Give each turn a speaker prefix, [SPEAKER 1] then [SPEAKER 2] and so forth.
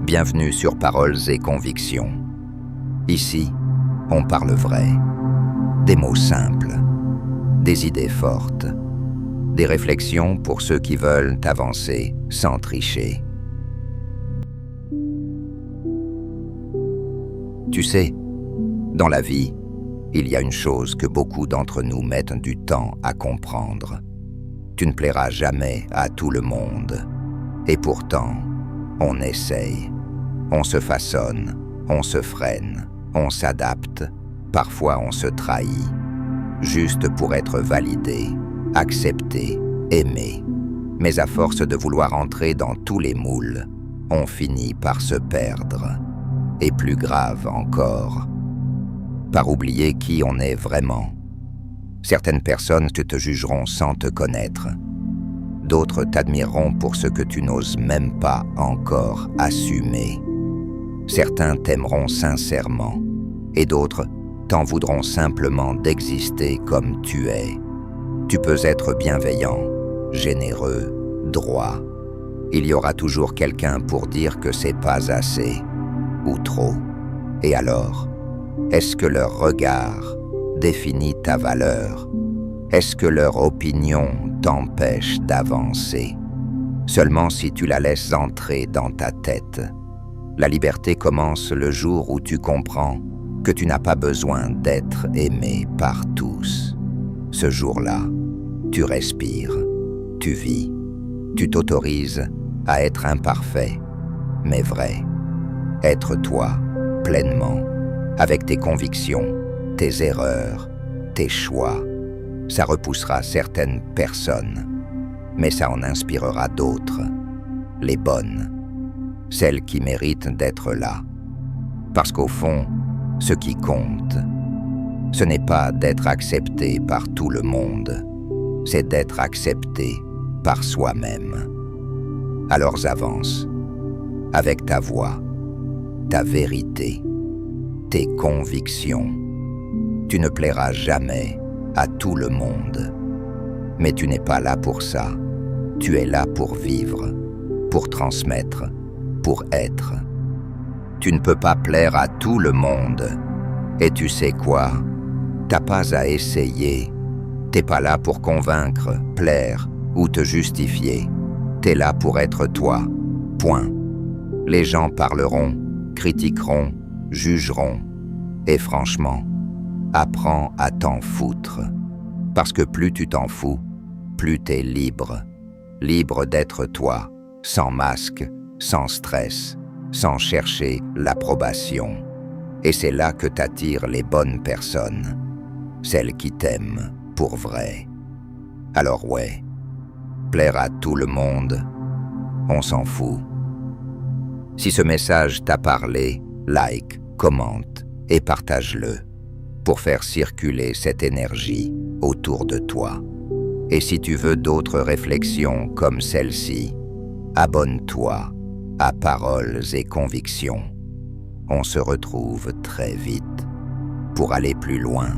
[SPEAKER 1] Bienvenue sur Paroles et Convictions. Ici, on parle vrai, des mots simples, des idées fortes, des réflexions pour ceux qui veulent avancer sans tricher. Tu sais, dans la vie, il y a une chose que beaucoup d'entre nous mettent du temps à comprendre. Tu ne plairas jamais à tout le monde. Et pourtant, on essaye, on se façonne, on se freine, on s'adapte, parfois on se trahit, juste pour être validé, accepté, aimé. Mais à force de vouloir entrer dans tous les moules, on finit par se perdre. Et plus grave encore, par oublier qui on est vraiment. Certaines personnes te jugeront sans te connaître. D'autres t'admireront pour ce que tu n'oses même pas encore assumer. Certains t'aimeront sincèrement, et d'autres t'en voudront simplement d'exister comme tu es. Tu peux être bienveillant, généreux, droit. Il y aura toujours quelqu'un pour dire que c'est pas assez, ou trop. Et alors, est-ce que leur regard définit ta valeur? Est-ce que leur opinion t'empêche d'avancer? Seulement si tu la laisses entrer dans ta tête. La liberté commence le jour où tu comprends que tu n'as pas besoin d'être aimé par tous. Ce jour-là, tu respires, tu vis, tu t'autorises à être imparfait, mais vrai. Être toi, pleinement, avec tes convictions, tes erreurs, tes choix. Ça repoussera certaines personnes, mais ça en inspirera d'autres, les bonnes, celles qui méritent d'être là. Parce qu'au fond, ce qui compte, ce n'est pas d'être accepté par tout le monde, c'est d'être accepté par soi-même. Alors avance, avec ta voix, ta vérité, tes convictions. Tu ne plairas jamais à tout le monde. Mais tu n'es pas là pour ça. Tu es là pour vivre, pour transmettre, pour être. Tu ne peux pas plaire à tout le monde. Et tu sais quoi? T'as pas à essayer. T'es pas là pour convaincre, plaire ou te justifier. T'es là pour être toi. Point. Les gens parleront, critiqueront, jugeront. Et franchement, apprends à t'en foutre. Parce que plus tu t'en fous, plus t'es libre. Libre d'être toi, sans masque, sans stress, sans chercher l'approbation. Et c'est là que t'attirent les bonnes personnes, celles qui t'aiment pour vrai. Alors ouais, plaire à tout le monde, on s'en fout. Si ce message t'a parlé, like, commente et partage-le pour faire circuler cette énergie autour de toi. Et si tu veux d'autres réflexions comme celle-ci, abonne-toi à Paroles et Convictions. On se retrouve très vite pour aller plus loin.